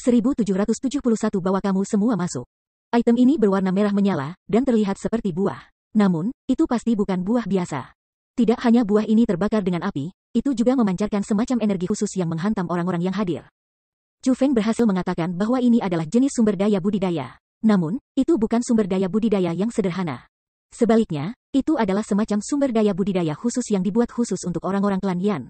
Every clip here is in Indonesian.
1771 bawa kamu semua masuk. Item ini berwarna merah menyala, dan terlihat seperti buah. Namun, itu pasti bukan buah biasa. Tidak hanya buah ini terbakar dengan api, itu juga memancarkan semacam energi khusus yang menghantam orang-orang yang hadir. Chu Feng berhasil mengatakan bahwa ini adalah jenis sumber daya budidaya. Namun, itu bukan sumber daya budidaya yang sederhana. Sebaliknya, itu adalah semacam sumber daya budidaya khusus yang dibuat khusus untuk orang-orang klan Yan.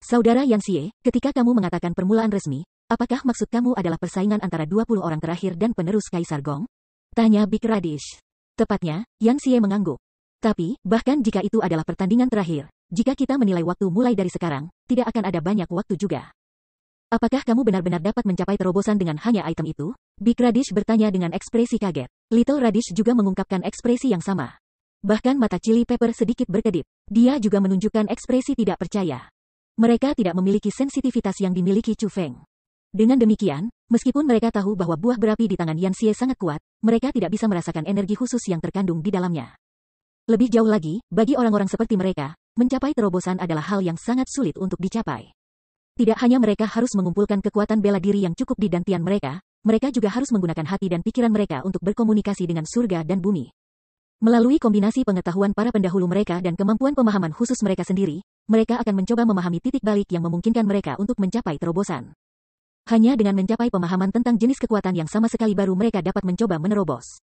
Saudara Yan Xie, ketika kamu mengatakan permulaan resmi, apakah maksud kamu adalah persaingan antara 20 orang terakhir dan penerus Kaisar Gong? Tanya Big Radish. Tepatnya, Yan Xie mengangguk. Tapi, bahkan jika itu adalah pertandingan terakhir, jika kita menilai waktu mulai dari sekarang, tidak akan ada banyak waktu juga. Apakah kamu benar-benar dapat mencapai terobosan dengan hanya item itu? Big Radish bertanya dengan ekspresi kaget. Little Radish juga mengungkapkan ekspresi yang sama. Bahkan mata Chili Pepper sedikit berkedip. Dia juga menunjukkan ekspresi tidak percaya. Mereka tidak memiliki sensitivitas yang dimiliki Chu Feng. Dengan demikian, meskipun mereka tahu bahwa buah berapi di tangan Yan Xie sangat kuat, mereka tidak bisa merasakan energi khusus yang terkandung di dalamnya. Lebih jauh lagi, bagi orang-orang seperti mereka, mencapai terobosan adalah hal yang sangat sulit untuk dicapai. Tidak hanya mereka harus mengumpulkan kekuatan bela diri yang cukup di dantian mereka juga harus menggunakan hati dan pikiran mereka untuk berkomunikasi dengan surga dan bumi. Melalui kombinasi pengetahuan para pendahulu mereka dan kemampuan pemahaman khusus mereka sendiri, mereka akan mencoba memahami titik balik yang memungkinkan mereka untuk mencapai terobosan. Hanya dengan mencapai pemahaman tentang jenis kekuatan yang sama sekali baru mereka dapat mencoba menerobos.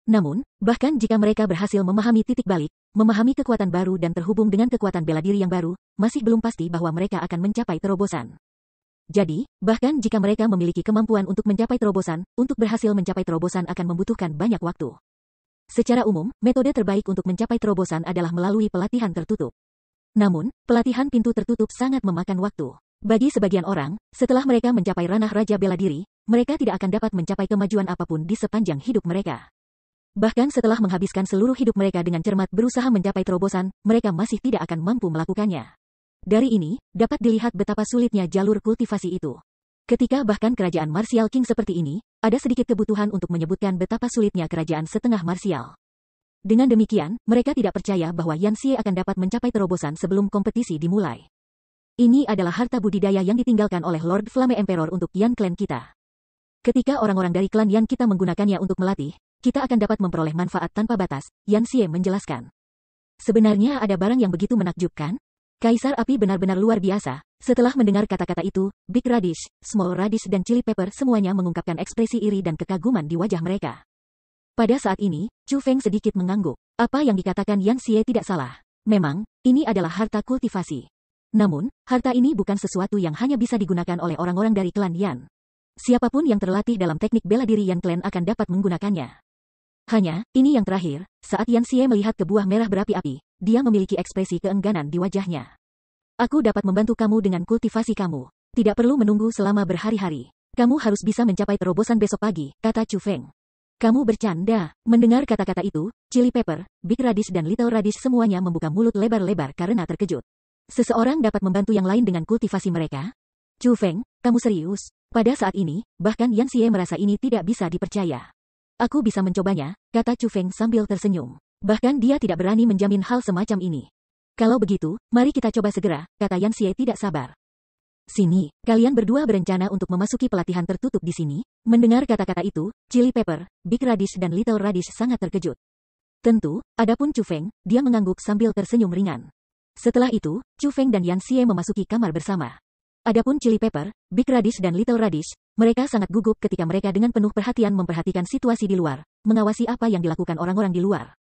Namun, bahkan jika mereka berhasil memahami titik balik, memahami kekuatan baru dan terhubung dengan kekuatan bela diri yang baru, masih belum pasti bahwa mereka akan mencapai terobosan. Jadi, bahkan jika mereka memiliki kemampuan untuk mencapai terobosan, untuk berhasil mencapai terobosan akan membutuhkan banyak waktu. Secara umum, metode terbaik untuk mencapai terobosan adalah melalui pelatihan tertutup. Namun, pelatihan pintu tertutup sangat memakan waktu. Bagi sebagian orang, setelah mereka mencapai ranah Raja Bela Diri, mereka tidak akan dapat mencapai kemajuan apapun di sepanjang hidup mereka. Bahkan setelah menghabiskan seluruh hidup mereka dengan cermat berusaha mencapai terobosan, mereka masih tidak akan mampu melakukannya. Dari ini, dapat dilihat betapa sulitnya jalur kultivasi itu. Ketika bahkan kerajaan Martial King seperti ini, ada sedikit kebutuhan untuk menyebutkan betapa sulitnya kerajaan setengah martial. Dengan demikian, mereka tidak percaya bahwa Yan Xie akan dapat mencapai terobosan sebelum kompetisi dimulai. Ini adalah harta budidaya yang ditinggalkan oleh Lord Flame Emperor untuk Yan Clan kita. Ketika orang-orang dari klan Yan kita menggunakannya untuk melatih, kita akan dapat memperoleh manfaat tanpa batas, Yan Xie menjelaskan. Sebenarnya ada barang yang begitu menakjubkan? Kaisar Api benar-benar luar biasa. Setelah mendengar kata-kata itu, Big Radish, Small Radish dan Chili Pepper semuanya mengungkapkan ekspresi iri dan kekaguman di wajah mereka. Pada saat ini, Chu Feng sedikit mengangguk. Apa yang dikatakan Yan Xie tidak salah. Memang, ini adalah harta kultivasi. Namun, harta ini bukan sesuatu yang hanya bisa digunakan oleh orang-orang dari klan Yan. Siapapun yang terlatih dalam teknik bela diri Yan Clan akan dapat menggunakannya. Hanya, ini yang terakhir, saat Yan Xie melihat ke buah merah berapi-api, dia memiliki ekspresi keengganan di wajahnya. Aku dapat membantu kamu dengan kultivasi kamu. Tidak perlu menunggu selama berhari-hari. Kamu harus bisa mencapai terobosan besok pagi, kata Chu Feng. Kamu bercanda. Mendengar kata-kata itu, Chili Pepper, Big Radish dan Little Radish semuanya membuka mulut lebar-lebar karena terkejut. Seseorang dapat membantu yang lain dengan kultivasi mereka? Chu Feng, kamu serius? Pada saat ini, bahkan Yan Xie merasa ini tidak bisa dipercaya. Aku bisa mencobanya, kata Chu Feng sambil tersenyum. Bahkan dia tidak berani menjamin hal semacam ini. Kalau begitu, mari kita coba segera, kata Yan Xie tidak sabar. Sini, kalian berdua berencana untuk memasuki pelatihan tertutup di sini? Mendengar kata-kata itu, Chili Pepper, Big Radish dan Little Radish sangat terkejut. Tentu, adapun Chu Feng, dia mengangguk sambil tersenyum ringan. Setelah itu, Chu Feng dan Yan Xie memasuki kamar bersama. Adapun Chili Pepper, Big Radish dan Little Radish, mereka sangat gugup ketika mereka dengan penuh perhatian memperhatikan situasi di luar, mengawasi apa yang dilakukan orang-orang di luar.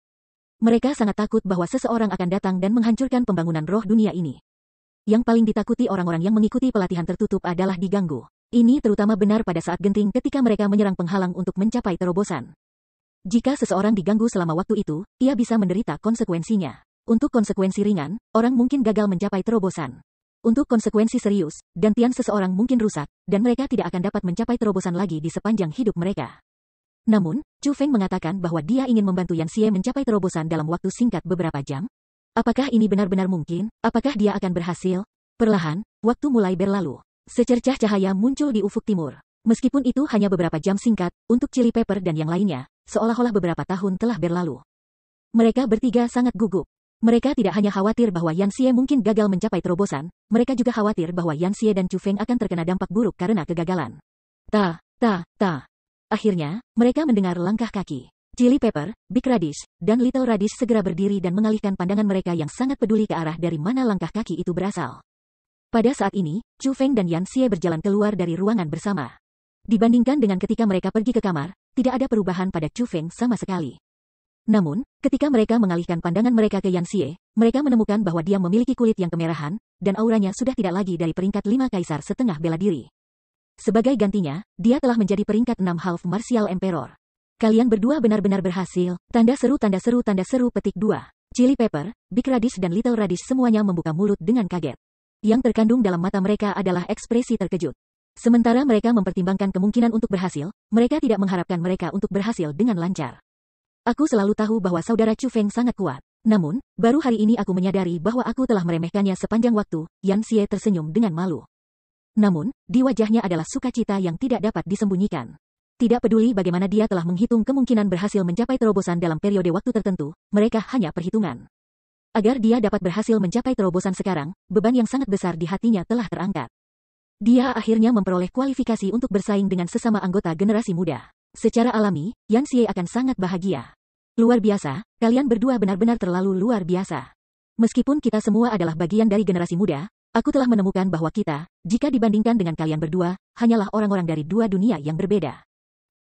Mereka sangat takut bahwa seseorang akan datang dan menghancurkan pembangunan roh dunia ini. Yang paling ditakuti orang-orang yang mengikuti pelatihan tertutup adalah diganggu. Ini terutama benar pada saat genting ketika mereka menyerang penghalang untuk mencapai terobosan. Jika seseorang diganggu selama waktu itu, ia bisa menderita konsekuensinya. Untuk konsekuensi ringan, orang mungkin gagal mencapai terobosan. Untuk konsekuensi serius, dantian seseorang mungkin rusak, dan mereka tidak akan dapat mencapai terobosan lagi di sepanjang hidup mereka. Namun, Chu Feng mengatakan bahwa dia ingin membantu Yan Xie mencapai terobosan dalam waktu singkat beberapa jam. Apakah ini benar-benar mungkin? Apakah dia akan berhasil? Perlahan, waktu mulai berlalu. Secercah cahaya muncul di ufuk timur. Meskipun itu hanya beberapa jam singkat, untuk Chili Pepper dan yang lainnya, seolah-olah beberapa tahun telah berlalu. Mereka bertiga sangat gugup. Mereka tidak hanya khawatir bahwa Yan Xie mungkin gagal mencapai terobosan, mereka juga khawatir bahwa Yan Xie dan Chu Feng akan terkena dampak buruk karena kegagalan. Akhirnya, mereka mendengar langkah kaki. Chili Pepper, Big Radish, dan Little Radish segera berdiri dan mengalihkan pandangan mereka yang sangat peduli ke arah dari mana langkah kaki itu berasal. Pada saat ini, Chu Feng dan Yan Xie berjalan keluar dari ruangan bersama. Dibandingkan dengan ketika mereka pergi ke kamar, tidak ada perubahan pada Chu Feng sama sekali. Namun, ketika mereka mengalihkan pandangan mereka ke Yan Xie, mereka menemukan bahwa dia memiliki kulit yang kemerahan, dan auranya sudah tidak lagi dari peringkat 5 kaisar setengah bela diri. Sebagai gantinya, dia telah menjadi peringkat 6 Half Martial Emperor. Kalian berdua benar-benar berhasil, tanda seru petik 2. Chili Pepper, Big Radish dan Little Radish semuanya membuka mulut dengan kaget. Yang terkandung dalam mata mereka adalah ekspresi terkejut. Sementara mereka mempertimbangkan kemungkinan untuk berhasil, mereka tidak mengharapkan mereka untuk berhasil dengan lancar. Aku selalu tahu bahwa saudara Chu Feng sangat kuat. Namun, baru hari ini aku menyadari bahwa aku telah meremehkannya sepanjang waktu. Yan Xie tersenyum dengan malu. Namun, di wajahnya adalah sukacita yang tidak dapat disembunyikan. Tidak peduli bagaimana dia telah menghitung kemungkinan berhasil mencapai terobosan dalam periode waktu tertentu, mereka hanya perhitungan. Agar dia dapat berhasil mencapai terobosan sekarang, beban yang sangat besar di hatinya telah terangkat. Dia akhirnya memperoleh kualifikasi untuk bersaing dengan sesama anggota generasi muda. Secara alami, Yan Xie akan sangat bahagia. Luar biasa, kalian berdua benar-benar terlalu luar biasa. Meskipun kita semua adalah bagian dari generasi muda, aku telah menemukan bahwa kita, jika dibandingkan dengan kalian berdua, hanyalah orang-orang dari dua dunia yang berbeda.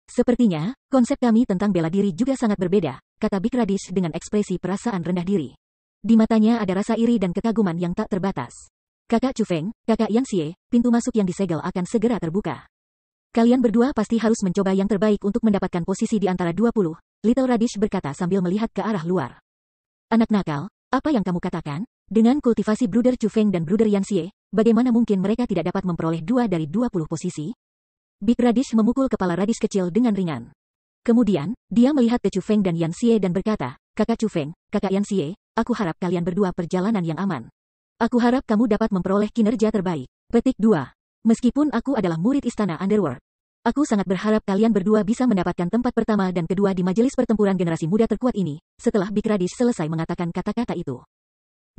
Sepertinya, konsep kami tentang bela diri juga sangat berbeda, kata Big Radish dengan ekspresi perasaan rendah diri. Di matanya ada rasa iri dan kekaguman yang tak terbatas. Kakak Chu Feng, kakak Yan Xie, pintu masuk yang disegel akan segera terbuka. Kalian berdua pasti harus mencoba yang terbaik untuk mendapatkan posisi di antara 20, Little Radish berkata sambil melihat ke arah luar. Anak nakal, apa yang kamu katakan? Dengan kultivasi Bruder Chu Feng dan Bruder Yan Xie, bagaimana mungkin mereka tidak dapat memperoleh 2 dari 20 posisi? Big Radish memukul kepala Radish kecil dengan ringan. Kemudian, dia melihat ke Chu Feng dan Yan Xie dan berkata, Kakak Chu Feng, kakak Yan Xie, aku harap kalian berdua perjalanan yang aman. Aku harap kamu dapat memperoleh kinerja terbaik. Petik 2. Meskipun aku adalah murid istana Underworld, aku sangat berharap kalian berdua bisa mendapatkan tempat pertama dan kedua di majelis pertempuran generasi muda terkuat ini. Setelah Big Radish selesai mengatakan kata-kata itu,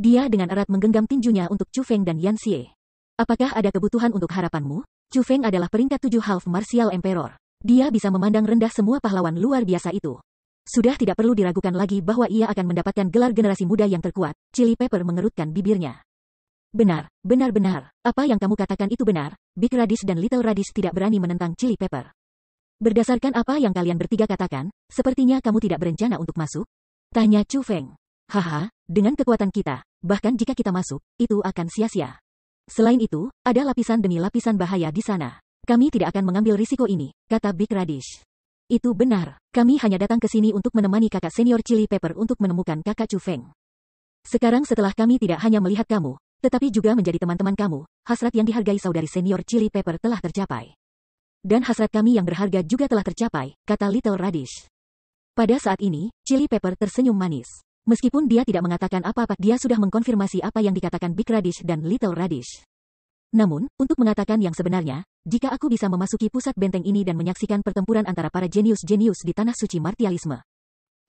dia dengan erat menggenggam tinjunya untuk Chu Feng dan Yan Xie. Apakah ada kebutuhan untuk harapanmu? Chu Feng adalah peringkat 7 Half Martial Emperor. Dia bisa memandang rendah semua pahlawan luar biasa itu. Sudah tidak perlu diragukan lagi bahwa ia akan mendapatkan gelar generasi muda yang terkuat. Chili Pepper mengerutkan bibirnya. Benar. Apa yang kamu katakan itu benar. Big Radish dan Little Radish tidak berani menentang Chili Pepper. Berdasarkan apa yang kalian bertiga katakan, sepertinya kamu tidak berencana untuk masuk? Tanya Chu Feng. Haha, dengan kekuatan kita, bahkan jika kita masuk, itu akan sia-sia. Selain itu, ada lapisan demi lapisan bahaya di sana. Kami tidak akan mengambil risiko ini, kata Big Radish. Itu benar. Kami hanya datang ke sini untuk menemani kakak senior Chili Pepper untuk menemukan kakak Chu Feng. Sekarang setelah kami tidak hanya melihat kamu, tetapi juga menjadi teman-teman kamu, hasrat yang dihargai saudari senior Chili Pepper telah tercapai. Dan hasrat kami yang berharga juga telah tercapai, kata Little Radish. Pada saat ini, Chili Pepper tersenyum manis. Meskipun dia tidak mengatakan apa-apa, dia sudah mengkonfirmasi apa yang dikatakan Big Radish dan Little Radish. Namun, untuk mengatakan yang sebenarnya, jika aku bisa memasuki pusat benteng ini dan menyaksikan pertempuran antara para jenius-jenius di tanah suci martialisme,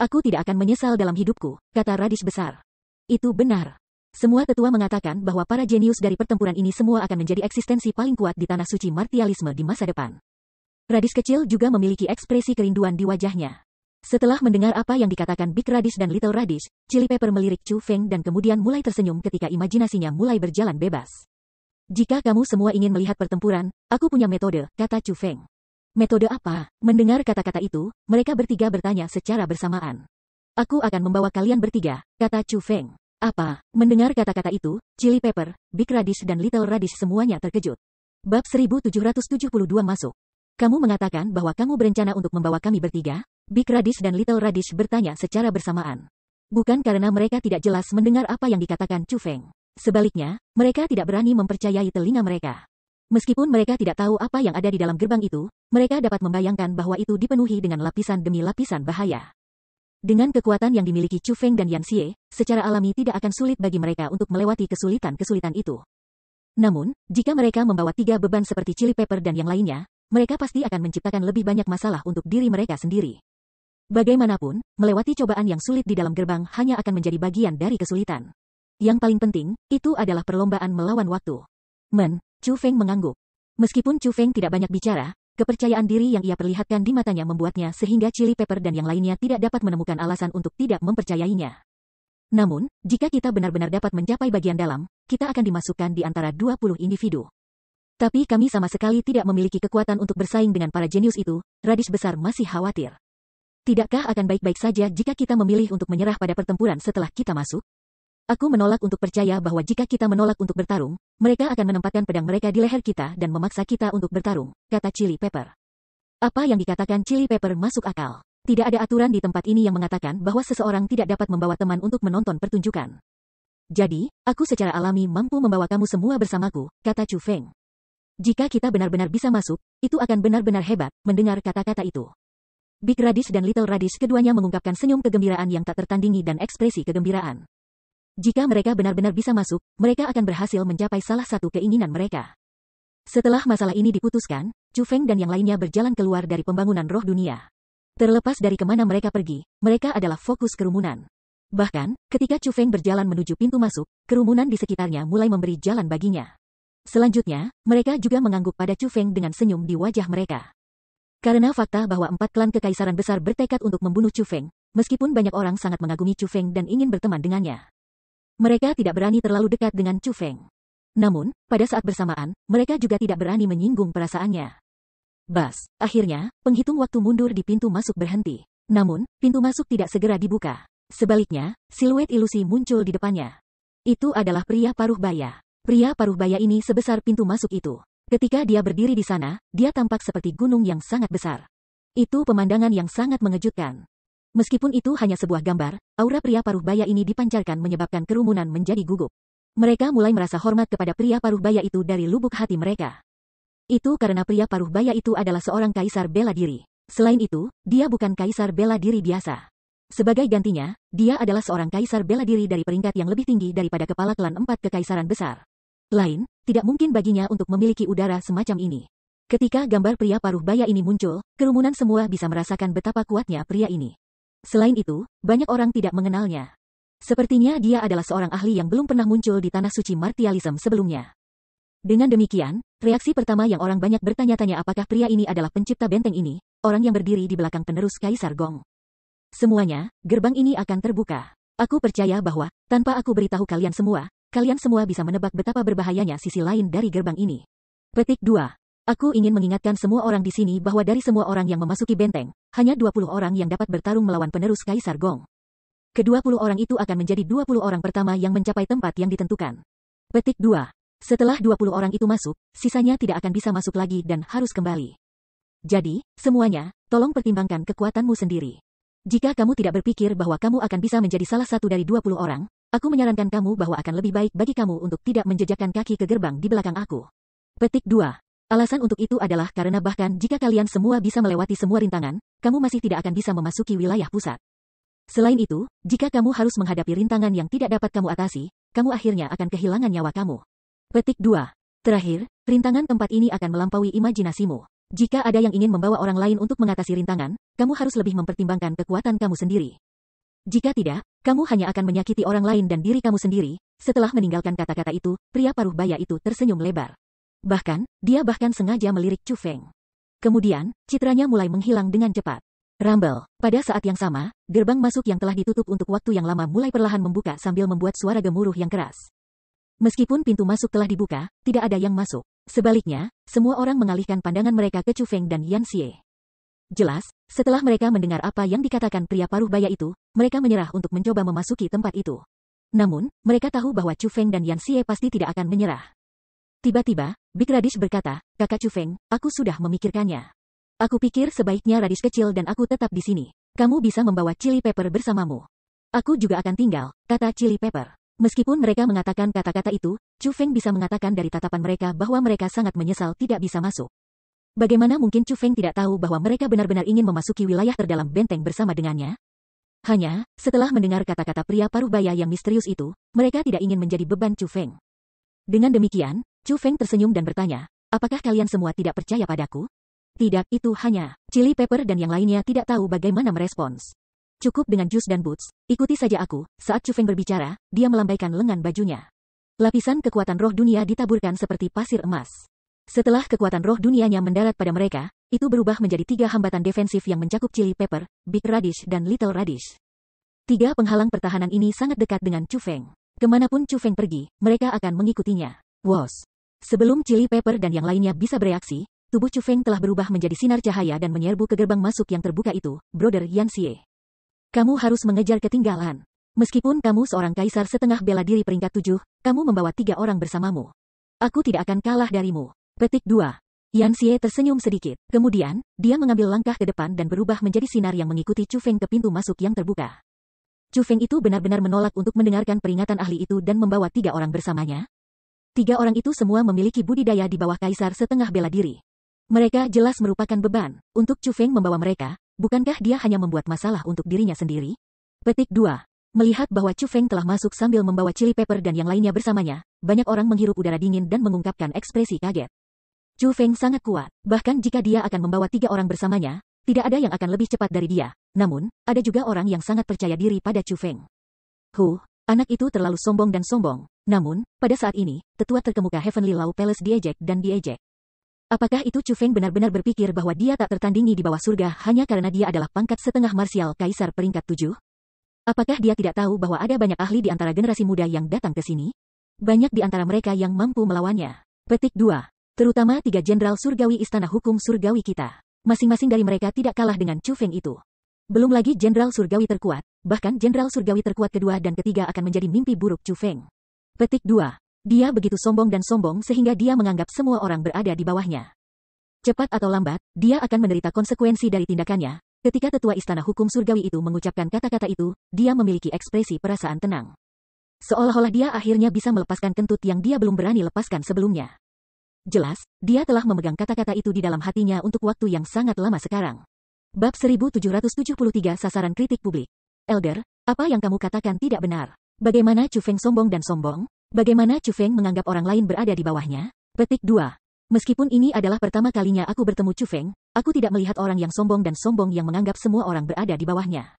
aku tidak akan menyesal dalam hidupku, kata Radish besar. Itu benar. Semua tetua mengatakan bahwa para jenius dari pertempuran ini semua akan menjadi eksistensi paling kuat di tanah suci martialisme di masa depan. Radish kecil juga memiliki ekspresi kerinduan di wajahnya. Setelah mendengar apa yang dikatakan Big Radish dan Little Radish, Chili Pepper melirik Chu Feng dan kemudian mulai tersenyum ketika imajinasinya mulai berjalan bebas. Jika kamu semua ingin melihat pertempuran, aku punya metode, kata Chu Feng. Metode apa? Mendengar kata-kata itu, mereka bertiga bertanya secara bersamaan. Aku akan membawa kalian bertiga, kata Chu Feng. Apa? Mendengar kata-kata itu, Chili Pepper, Big Radish dan Little Radish semuanya terkejut. Bab 1772 masuk. Kamu mengatakan bahwa kamu berencana untuk membawa kami bertiga? Big Radish dan Little Radish bertanya secara bersamaan. Bukan karena mereka tidak jelas mendengar apa yang dikatakan Chu Feng. Sebaliknya, mereka tidak berani mempercayai telinga mereka. Meskipun mereka tidak tahu apa yang ada di dalam gerbang itu, mereka dapat membayangkan bahwa itu dipenuhi dengan lapisan demi lapisan bahaya. Dengan kekuatan yang dimiliki Chu Feng dan Yan Xie, secara alami tidak akan sulit bagi mereka untuk melewati kesulitan-kesulitan itu. Namun, jika mereka membawa 3 beban seperti Chili Pepper dan yang lainnya, mereka pasti akan menciptakan lebih banyak masalah untuk diri mereka sendiri. Bagaimanapun, melewati cobaan yang sulit di dalam gerbang hanya akan menjadi bagian dari kesulitan. Yang paling penting, itu adalah perlombaan melawan waktu. Chu Feng mengangguk. Meskipun Chu Feng tidak banyak bicara, kepercayaan diri yang ia perlihatkan di matanya membuatnya sehingga Chili Pepper dan yang lainnya tidak dapat menemukan alasan untuk tidak mempercayainya. Namun, jika kita benar-benar dapat mencapai bagian dalam, kita akan dimasukkan di antara 20 individu. Tapi kami sama sekali tidak memiliki kekuatan untuk bersaing dengan para jenius itu, Radish besar masih khawatir. Tidakkah akan baik-baik saja jika kita memilih untuk menyerah pada pertempuran setelah kita masuk? Aku menolak untuk percaya bahwa jika kita menolak untuk bertarung, mereka akan menempatkan pedang mereka di leher kita dan memaksa kita untuk bertarung, kata Chili Pepper. Apa yang dikatakan Chili Pepper masuk akal. Tidak ada aturan di tempat ini yang mengatakan bahwa seseorang tidak dapat membawa teman untuk menonton pertunjukan. Jadi, aku secara alami mampu membawa kamu semua bersamaku, kata Chu Feng. Jika kita benar-benar bisa masuk, itu akan benar-benar hebat, mendengar kata-kata itu. Big Radish dan Little Radish keduanya mengungkapkan senyum kegembiraan yang tak tertandingi dan ekspresi kegembiraan. Jika mereka benar-benar bisa masuk, mereka akan berhasil mencapai salah satu keinginan mereka. Setelah masalah ini diputuskan, Chu Feng dan yang lainnya berjalan keluar dari pembangunan roh dunia. Terlepas dari kemana mereka pergi, mereka adalah fokus kerumunan. Bahkan, ketika Chu Feng berjalan menuju pintu masuk, kerumunan di sekitarnya mulai memberi jalan baginya. Selanjutnya, mereka juga mengangguk pada Chu Feng dengan senyum di wajah mereka. Karena fakta bahwa 4 klan kekaisaran besar bertekad untuk membunuh Chu Feng, meskipun banyak orang sangat mengagumi Chu Feng dan ingin berteman dengannya. Mereka tidak berani terlalu dekat dengan Chu Feng. Namun, pada saat bersamaan, mereka juga tidak berani menyinggung perasaannya. Bas, akhirnya, penghitung waktu mundur di pintu masuk berhenti. Namun, pintu masuk tidak segera dibuka. Sebaliknya, siluet ilusi muncul di depannya. Itu adalah pria paruh baya. Pria paruh baya ini sebesar pintu masuk itu. Ketika dia berdiri di sana, dia tampak seperti gunung yang sangat besar. Itu pemandangan yang sangat mengejutkan. Meskipun itu hanya sebuah gambar, aura pria paruh baya ini dipancarkan menyebabkan kerumunan menjadi gugup. Mereka mulai merasa hormat kepada pria paruh baya itu dari lubuk hati mereka. Itu karena pria paruh baya itu adalah seorang kaisar bela diri. Selain itu, dia bukan kaisar bela diri biasa. Sebagai gantinya, dia adalah seorang kaisar bela diri dari peringkat yang lebih tinggi daripada kepala klan 4 kekaisaran besar. Lain, tidak mungkin baginya untuk memiliki udara semacam ini. Ketika gambar pria paruh baya ini muncul, kerumunan semua bisa merasakan betapa kuatnya pria ini. Selain itu, banyak orang tidak mengenalnya. Sepertinya dia adalah seorang ahli yang belum pernah muncul di tanah suci martialism sebelumnya. Dengan demikian, reaksi pertama yang orang banyak bertanya-tanya apakah pria ini adalah pencipta benteng ini, orang yang berdiri di belakang penerus Kaisar Gong. Semuanya, gerbang ini akan terbuka. Aku percaya bahwa, tanpa aku beritahu kalian semua bisa menebak betapa berbahayanya sisi lain dari gerbang ini. Petik 2. Aku ingin mengingatkan semua orang di sini bahwa dari semua orang yang memasuki benteng, hanya 20 orang yang dapat bertarung melawan penerus Kaisar Gong. Ke-20 orang itu akan menjadi 20 orang pertama yang mencapai tempat yang ditentukan. Petik 2. Setelah 20 orang itu masuk, sisanya tidak akan bisa masuk lagi dan harus kembali. Jadi, semuanya, tolong pertimbangkan kekuatanmu sendiri. Jika kamu tidak berpikir bahwa kamu akan bisa menjadi salah satu dari 20 orang, aku menyarankan kamu bahwa akan lebih baik bagi kamu untuk tidak menjejakkan kaki ke gerbang di belakang aku. Petik 2. Alasan untuk itu adalah karena bahkan jika kalian semua bisa melewati semua rintangan, kamu masih tidak akan bisa memasuki wilayah pusat. Selain itu, jika kamu harus menghadapi rintangan yang tidak dapat kamu atasi, kamu akhirnya akan kehilangan nyawa kamu. Petik 2. Terakhir, rintangan tempat ini akan melampaui imajinasimu. Jika ada yang ingin membawa orang lain untuk mengatasi rintangan, kamu harus lebih mempertimbangkan kekuatan kamu sendiri. Jika tidak, kamu hanya akan menyakiti orang lain dan diri kamu sendiri. Setelah meninggalkan kata-kata itu, pria paruh baya itu tersenyum lebar. Bahkan, dia sengaja melirik Chu Feng. Kemudian, citranya mulai menghilang dengan cepat. Rumble. Pada saat yang sama, gerbang masuk yang telah ditutup untuk waktu yang lama mulai perlahan membuka sambil membuat suara gemuruh yang keras. Meskipun pintu masuk telah dibuka, tidak ada yang masuk. Sebaliknya, semua orang mengalihkan pandangan mereka ke Chu Feng dan Yan Xie. Jelas, setelah mereka mendengar apa yang dikatakan pria paruh baya itu, mereka menyerah untuk mencoba memasuki tempat itu. Namun, mereka tahu bahwa Chu Feng dan Yan Xie pasti tidak akan menyerah. Tiba-tiba, Big Radish berkata, "Kakak Chu Feng, aku sudah memikirkannya. Aku pikir sebaiknya Radish kecil dan aku tetap di sini. Kamu bisa membawa Chili Pepper bersamamu." "Aku juga akan tinggal," kata Chili Pepper. Meskipun mereka mengatakan kata-kata itu, Chu Feng bisa mengatakan dari tatapan mereka bahwa mereka sangat menyesal tidak bisa masuk. Bagaimana mungkin Chu Feng tidak tahu bahwa mereka benar-benar ingin memasuki wilayah terdalam benteng bersama dengannya? Hanya, setelah mendengar kata-kata pria paruh baya yang misterius itu, mereka tidak ingin menjadi beban Chu Feng. Dengan demikian, Chu Feng tersenyum dan bertanya, "Apakah kalian semua tidak percaya padaku?" "Tidak, itu hanya..." Chili Pepper dan yang lainnya tidak tahu bagaimana merespons. "Cukup dengan jus dan boots, ikuti saja aku." Saat Chu Feng berbicara, dia melambaikan lengan bajunya. Lapisan kekuatan roh dunia ditaburkan seperti pasir emas. Setelah kekuatan roh dunianya mendarat pada mereka, itu berubah menjadi 3 hambatan defensif yang mencakup Chili Pepper, Big Radish dan Little Radish. 3 penghalang pertahanan ini sangat dekat dengan Chu Feng. Kemanapun Chu Feng pergi, mereka akan mengikutinya. Wos. Sebelum Chili Pepper dan yang lainnya bisa bereaksi, tubuh Chu Feng telah berubah menjadi sinar cahaya dan menyerbu ke gerbang masuk yang terbuka itu, Brother Yan Xie. Kamu harus mengejar ketinggalan. Meskipun kamu seorang kaisar setengah bela diri peringkat 7, kamu membawa 3 orang bersamamu. Aku tidak akan kalah darimu. Petik 2. Yan Xie tersenyum sedikit. Kemudian, dia mengambil langkah ke depan dan berubah menjadi sinar yang mengikuti Chu Feng ke pintu masuk yang terbuka. Chu Feng itu benar-benar menolak untuk mendengarkan peringatan ahli itu dan membawa 3 orang bersamanya. 3 orang itu semua memiliki budidaya di bawah kaisar setengah bela diri. Mereka jelas merupakan beban. Untuk Chu Feng membawa mereka, bukankah dia hanya membuat masalah untuk dirinya sendiri? Petik 2. Melihat bahwa Chu Feng telah masuk sambil membawa Chili Pepper dan yang lainnya bersamanya, banyak orang menghirup udara dingin dan mengungkapkan ekspresi kaget. Chu Feng sangat kuat, bahkan jika dia akan membawa 3 orang bersamanya, tidak ada yang akan lebih cepat dari dia. Namun, ada juga orang yang sangat percaya diri pada Chu Feng. Anak itu terlalu sombong dan sombong. Namun, pada saat ini, tetua terkemuka Heavenly Law Palace diejek dan diejek. Apakah itu Chu Feng benar-benar berpikir bahwa dia tak tertandingi di bawah surga hanya karena dia adalah pangkat setengah marsial kaisar peringkat 7? Apakah dia tidak tahu bahwa ada banyak ahli di antara generasi muda yang datang ke sini? Banyak di antara mereka yang mampu melawannya. Petik 2. Terutama 3 jenderal surgawi istana hukum surgawi kita. Masing-masing dari mereka tidak kalah dengan Chu Feng itu. Belum lagi jenderal surgawi terkuat, bahkan jenderal surgawi terkuat kedua dan ketiga akan menjadi mimpi buruk Chu Feng. Petik 2. Dia begitu sombong dan sombong sehingga dia menganggap semua orang berada di bawahnya. Cepat atau lambat, dia akan menderita konsekuensi dari tindakannya. Ketika tetua istana hukum surgawi itu mengucapkan kata-kata itu, dia memiliki ekspresi perasaan tenang. Seolah-olah dia akhirnya bisa melepaskan kentut yang dia belum berani lepaskan sebelumnya. Jelas, dia telah memegang kata-kata itu di dalam hatinya untuk waktu yang sangat lama sekarang. Bab 1773 Sasaran kritik publik. Elder, apa yang kamu katakan tidak benar. Bagaimana Chu Feng sombong dan sombong? Bagaimana Chu Feng menganggap orang lain berada di bawahnya? Petik 2. Meskipun ini adalah pertama kalinya aku bertemu Chu Feng, aku tidak melihat orang yang sombong dan sombong yang menganggap semua orang berada di bawahnya.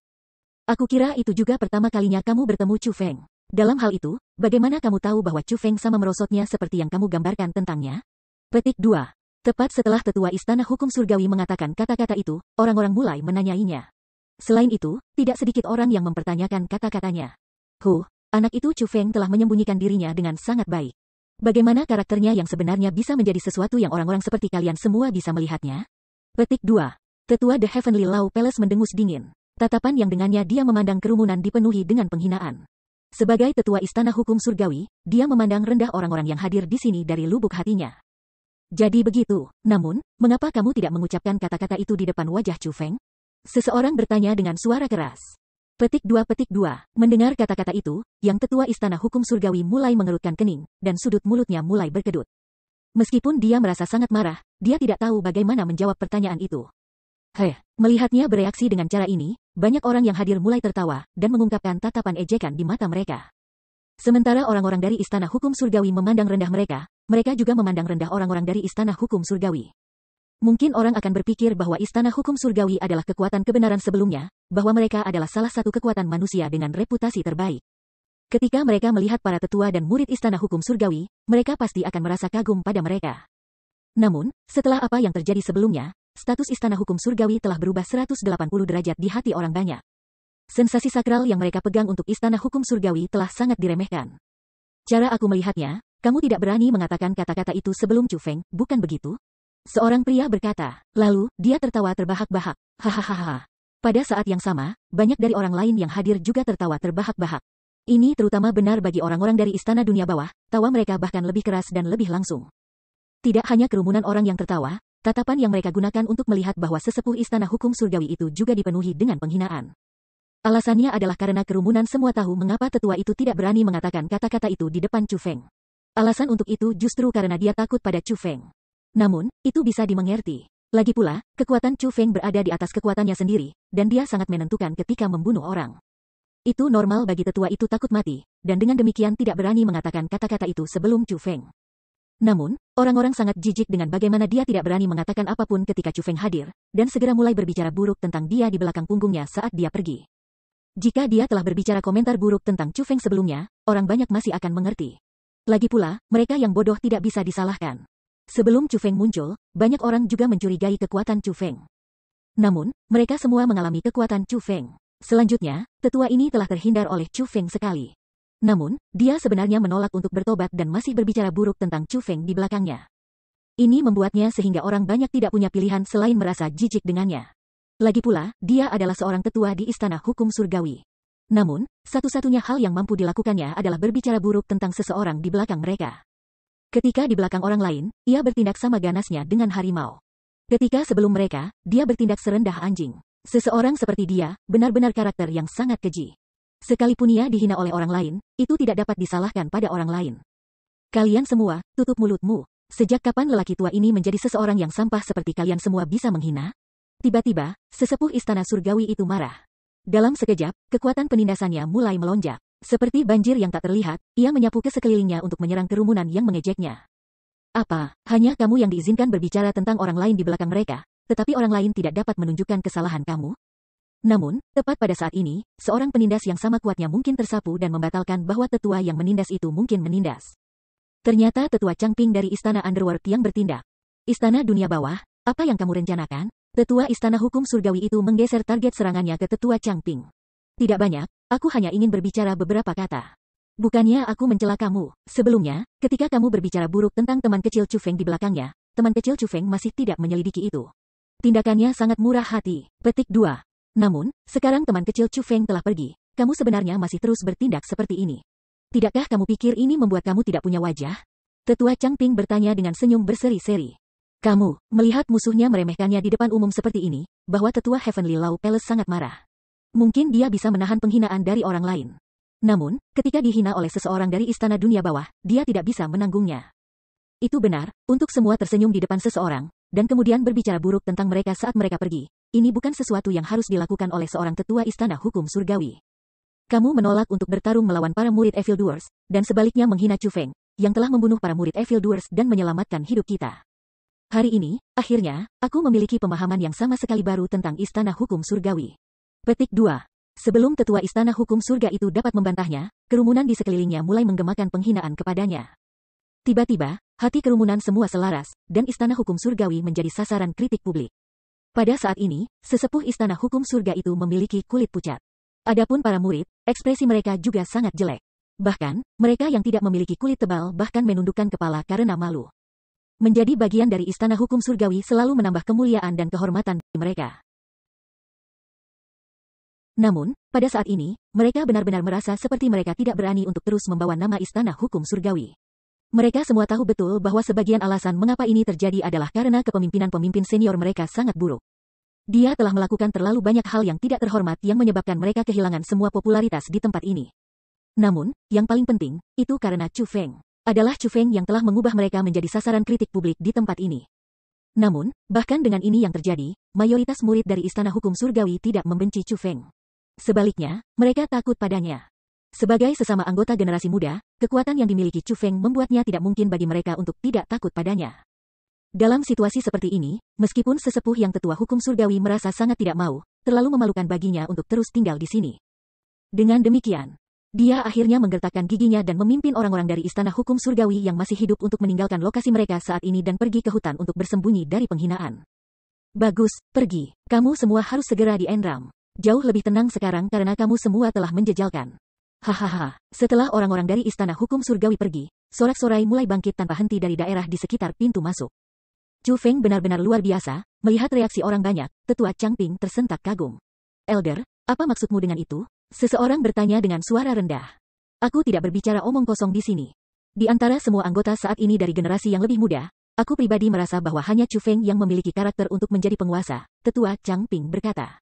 Aku kira itu juga pertama kalinya kamu bertemu Chu Feng. Dalam hal itu, bagaimana kamu tahu bahwa Chu Feng sama merosotnya seperti yang kamu gambarkan tentangnya? Petik 2. Tepat setelah tetua istana hukum surgawi mengatakan kata-kata itu, orang-orang mulai menanyainya. Selain itu, tidak sedikit orang yang mempertanyakan kata-katanya. Anak itu Chu Feng telah menyembunyikan dirinya dengan sangat baik. Bagaimana karakternya yang sebenarnya bisa menjadi sesuatu yang orang-orang seperti kalian semua bisa melihatnya? Petik 2. Tetua The Heavenly Law Palace mendengus dingin. Tatapan yang dengannya dia memandang kerumunan dipenuhi dengan penghinaan. Sebagai tetua istana hukum surgawi, dia memandang rendah orang-orang yang hadir di sini dari lubuk hatinya. Jadi begitu, namun, mengapa kamu tidak mengucapkan kata-kata itu di depan wajah Chu Feng? Seseorang bertanya dengan suara keras. Petik 2. Mendengar kata-kata itu, yang tetua istana hukum surgawi mulai mengerutkan kening, dan sudut mulutnya mulai berkedut. Meskipun dia merasa sangat marah, dia tidak tahu bagaimana menjawab pertanyaan itu. Melihatnya bereaksi dengan cara ini, banyak orang yang hadir mulai tertawa, dan mengungkapkan tatapan ejekan di mata mereka. Sementara orang-orang dari istana hukum surgawi memandang rendah mereka, mereka juga memandang rendah orang-orang dari istana hukum surgawi. Mungkin orang akan berpikir bahwa istana hukum surgawi adalah kekuatan kebenaran sebelumnya, bahwa mereka adalah salah satu kekuatan manusia dengan reputasi terbaik. Ketika mereka melihat para tetua dan murid istana hukum surgawi, mereka pasti akan merasa kagum pada mereka. Namun, setelah apa yang terjadi sebelumnya, status istana hukum surgawi telah berubah 180 derajat di hati orang banyak. Sensasi sakral yang mereka pegang untuk istana hukum surgawi telah sangat diremehkan. Cara aku melihatnya, kamu tidak berani mengatakan kata-kata itu sebelum Chu Feng, bukan begitu? Seorang pria berkata, lalu, dia tertawa terbahak-bahak. Hahaha. Pada saat yang sama, banyak dari orang lain yang hadir juga tertawa terbahak-bahak. Ini terutama benar bagi orang-orang dari istana dunia bawah, tawa mereka bahkan lebih keras dan lebih langsung. Tidak hanya kerumunan orang yang tertawa, tatapan yang mereka gunakan untuk melihat bahwa sesepuh istana hukum surgawi itu juga dipenuhi dengan penghinaan. Alasannya adalah karena kerumunan semua tahu mengapa tetua itu tidak berani mengatakan kata-kata itu di depan Chu Feng. Alasan untuk itu justru karena dia takut pada Chu Feng. Namun, itu bisa dimengerti. Lagi pula, kekuatan Chu Feng berada di atas kekuatannya sendiri, dan dia sangat menentukan ketika membunuh orang. Itu normal bagi tetua itu takut mati, dan dengan demikian tidak berani mengatakan kata-kata itu sebelum Chu Feng. Namun, orang-orang sangat jijik dengan bagaimana dia tidak berani mengatakan apapun ketika Chu Feng hadir, dan segera mulai berbicara buruk tentang dia di belakang punggungnya saat dia pergi. Jika dia telah berbicara komentar buruk tentang Chu Feng sebelumnya, orang banyak masih akan mengerti. Lagi pula, mereka yang bodoh tidak bisa disalahkan. Sebelum Chu Feng muncul, banyak orang juga mencurigai kekuatan Chu Feng. Namun, mereka semua mengalami kekuatan Chu Feng. Selanjutnya, tetua ini telah terhindar oleh Chu Feng sekali. Namun, dia sebenarnya menolak untuk bertobat dan masih berbicara buruk tentang Chu Feng di belakangnya. Ini membuatnya sehingga orang banyak tidak punya pilihan selain merasa jijik dengannya. Lagi pula, dia adalah seorang tetua di Istana Hukum Surgawi. Namun, satu-satunya hal yang mampu dilakukannya adalah berbicara buruk tentang seseorang di belakang mereka. Ketika di belakang orang lain, ia bertindak sama ganasnya dengan harimau. Ketika sebelum mereka, dia bertindak serendah anjing. Seseorang seperti dia, benar-benar karakter yang sangat keji. Sekalipun ia dihina oleh orang lain, itu tidak dapat disalahkan pada orang lain. Kalian semua, tutup mulutmu. Sejak kapan lelaki tua ini menjadi seseorang yang sampah seperti kalian semua bisa menghina? Tiba-tiba, sesepuh Istana Surgawi itu marah. Dalam sekejap, kekuatan penindasannya mulai melonjak. Seperti banjir yang tak terlihat, ia menyapu ke sekelilingnya untuk menyerang kerumunan yang mengejeknya. Apa, hanya kamu yang diizinkan berbicara tentang orang lain di belakang mereka, tetapi orang lain tidak dapat menunjukkan kesalahan kamu? Namun, tepat pada saat ini, seorang penindas yang sama kuatnya mungkin tersapu dan membatalkan bahwa tetua yang menindas itu mungkin menindas. Ternyata tetua Changping dari Istana Underworld yang bertindak. Istana Dunia Bawah, apa yang kamu rencanakan? Tetua Istana Hukum Surgawi itu menggeser target serangannya ke tetua Changping. Tidak banyak, aku hanya ingin berbicara beberapa kata. Bukannya aku mencela kamu. Sebelumnya, ketika kamu berbicara buruk tentang teman kecil Chu Feng di belakangnya, teman kecil Chu Feng masih tidak menyelidiki itu. Tindakannya sangat murah hati. Petik 2. Namun, sekarang teman kecil Chu Feng telah pergi. Kamu sebenarnya masih terus bertindak seperti ini. Tidakkah kamu pikir ini membuat kamu tidak punya wajah? Tetua Changping bertanya dengan senyum berseri-seri. Kamu, melihat musuhnya meremehkannya di depan umum seperti ini, bahwa tetua Heavenly Law Palace sangat marah. Mungkin dia bisa menahan penghinaan dari orang lain. Namun, ketika dihina oleh seseorang dari Istana Dunia Bawah, dia tidak bisa menanggungnya. Itu benar, untuk semua tersenyum di depan seseorang, dan kemudian berbicara buruk tentang mereka saat mereka pergi. Ini bukan sesuatu yang harus dilakukan oleh seorang tetua Istana Hukum Surgawi. Kamu menolak untuk bertarung melawan para murid Evil Doers, dan sebaliknya menghina Chu Feng, yang telah membunuh para murid Evil Doers dan menyelamatkan hidup kita. Hari ini, akhirnya, aku memiliki pemahaman yang sama sekali baru tentang Istana Hukum Surgawi. Petik 2. Sebelum tetua Istana Hukum Surga itu dapat membantahnya, kerumunan di sekelilingnya mulai menggemakan penghinaan kepadanya. Tiba-tiba, hati kerumunan semua selaras, dan Istana Hukum Surgawi menjadi sasaran kritik publik. Pada saat ini, sesepuh Istana Hukum Surga itu memiliki kulit pucat. Adapun para murid, ekspresi mereka juga sangat jelek. Bahkan, mereka yang tidak memiliki kulit tebal bahkan menundukkan kepala karena malu. Menjadi bagian dari Istana Hukum Surgawi selalu menambah kemuliaan dan kehormatan bagi mereka. Namun, pada saat ini, mereka benar-benar merasa seperti mereka tidak berani untuk terus membawa nama Istana Hukum Surgawi. Mereka semua tahu betul bahwa sebagian alasan mengapa ini terjadi adalah karena kepemimpinan pemimpin senior mereka sangat buruk. Dia telah melakukan terlalu banyak hal yang tidak terhormat yang menyebabkan mereka kehilangan semua popularitas di tempat ini. Namun, yang paling penting, itu karena Chu Feng. Adalah Chu Feng yang telah mengubah mereka menjadi sasaran kritik publik di tempat ini. Namun, bahkan dengan ini yang terjadi, mayoritas murid dari Istana Hukum Surgawi tidak membenci Chu Feng. Sebaliknya, mereka takut padanya. Sebagai sesama anggota generasi muda, kekuatan yang dimiliki Chu Feng membuatnya tidak mungkin bagi mereka untuk tidak takut padanya. Dalam situasi seperti ini, meskipun sesepuh yang tetua hukum surgawi merasa sangat tidak mau, terlalu memalukan baginya untuk terus tinggal di sini. Dengan demikian, dia akhirnya menggertakkan giginya dan memimpin orang-orang dari Istana Hukum Surgawi yang masih hidup untuk meninggalkan lokasi mereka saat ini dan pergi ke hutan untuk bersembunyi dari penghinaan. Bagus, pergi. Kamu semua harus segera dienram. Jauh lebih tenang sekarang karena kamu semua telah menjejalkan. Hahaha. Setelah orang-orang dari Istana Hukum Surgawi pergi, sorak-sorai mulai bangkit tanpa henti dari daerah di sekitar pintu masuk. Chu Feng benar-benar luar biasa, melihat reaksi orang banyak, tetua Changping tersentak kagum. Elder, apa maksudmu dengan itu? Seseorang bertanya dengan suara rendah. Aku tidak berbicara omong kosong di sini. Di antara semua anggota saat ini dari generasi yang lebih muda, aku pribadi merasa bahwa hanya Chu Feng yang memiliki karakter untuk menjadi penguasa, tetua Changping berkata.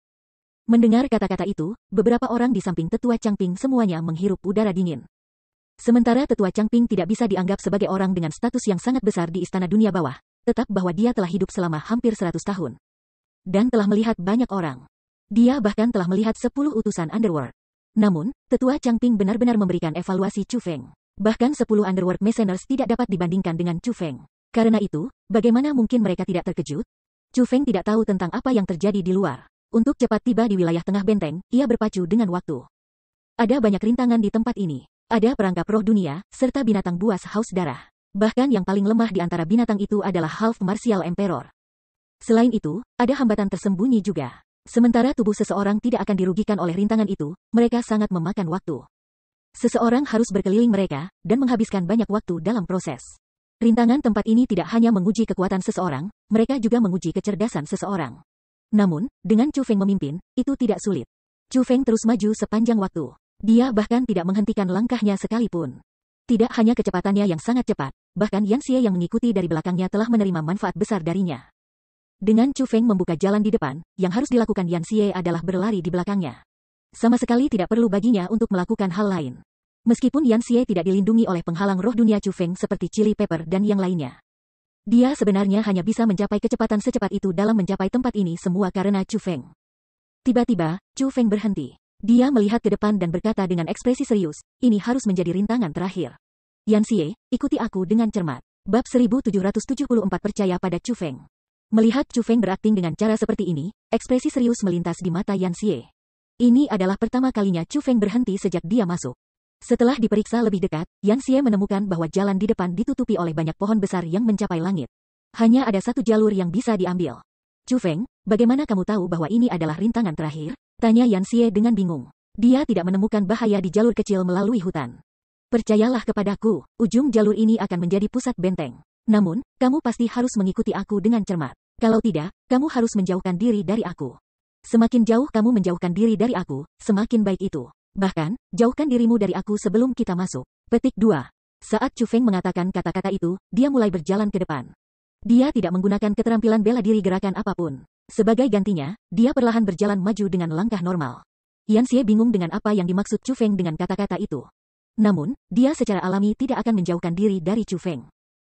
Mendengar kata-kata itu, beberapa orang di samping tetua Changping semuanya menghirup udara dingin. Sementara tetua Changping tidak bisa dianggap sebagai orang dengan status yang sangat besar di Istana Dunia Bawah, tetap bahwa dia telah hidup selama hampir 100 tahun. Dan telah melihat banyak orang. Dia bahkan telah melihat 10 utusan Underworld. Namun, tetua Changping benar-benar memberikan evaluasi Chu Feng. Bahkan 10 Underworld Mercenaries tidak dapat dibandingkan dengan Chu Feng. Karena itu, bagaimana mungkin mereka tidak terkejut? Chu Feng tidak tahu tentang apa yang terjadi di luar. Untuk cepat tiba di wilayah tengah benteng, ia berpacu dengan waktu. Ada banyak rintangan di tempat ini. Ada perangkap roh dunia, serta binatang buas haus darah. Bahkan yang paling lemah di antara binatang itu adalah Half Martial Emperor. Selain itu, ada hambatan tersembunyi juga. Sementara tubuh seseorang tidak akan dirugikan oleh rintangan itu, mereka sangat memakan waktu. Seseorang harus berkeliling mereka, dan menghabiskan banyak waktu dalam proses. Rintangan tempat ini tidak hanya menguji kekuatan seseorang, mereka juga menguji kecerdasan seseorang. Namun, dengan Chu Feng memimpin, itu tidak sulit. Chu Feng terus maju sepanjang waktu. Dia bahkan tidak menghentikan langkahnya sekalipun. Tidak hanya kecepatannya yang sangat cepat, bahkan Yan Xie yang mengikuti dari belakangnya telah menerima manfaat besar darinya. Dengan Chu Feng membuka jalan di depan, yang harus dilakukan Yan Xie adalah berlari di belakangnya. Sama sekali tidak perlu baginya untuk melakukan hal lain. Meskipun Yan Xie tidak dilindungi oleh penghalang roh dunia Chu Feng seperti Chili Pepper dan yang lainnya. Dia sebenarnya hanya bisa mencapai kecepatan secepat itu dalam mencapai tempat ini semua karena Chu Feng. Tiba-tiba, Chu Feng berhenti. Dia melihat ke depan dan berkata dengan ekspresi serius, ini harus menjadi rintangan terakhir. Yan Xie, ikuti aku dengan cermat. Bab 1774 percaya pada Chu Feng. Melihat Chu Feng berakting dengan cara seperti ini, ekspresi serius melintas di mata Yan Xie. Ini adalah pertama kalinya Chu Feng berhenti sejak dia masuk. Setelah diperiksa lebih dekat, Yan Xie menemukan bahwa jalan di depan ditutupi oleh banyak pohon besar yang mencapai langit. Hanya ada satu jalur yang bisa diambil. Chu Feng, bagaimana kamu tahu bahwa ini adalah rintangan terakhir? Tanya Yan Xie dengan bingung. Dia tidak menemukan bahaya di jalur kecil melalui hutan. Percayalah kepadaku, ujung jalur ini akan menjadi pusat benteng. Namun, kamu pasti harus mengikuti aku dengan cermat. Kalau tidak, kamu harus menjauhkan diri dari aku. Semakin jauh kamu menjauhkan diri dari aku, semakin baik itu. Bahkan, jauhkan dirimu dari aku sebelum kita masuk. Petik 2. Saat Chu Feng mengatakan kata-kata itu, dia mulai berjalan ke depan. Dia tidak menggunakan keterampilan bela diri gerakan apapun. Sebagai gantinya, dia perlahan berjalan maju dengan langkah normal. Yan Xie bingung dengan apa yang dimaksud Chu Feng dengan kata-kata itu. Namun, dia secara alami tidak akan menjauhkan diri dari Chu Feng.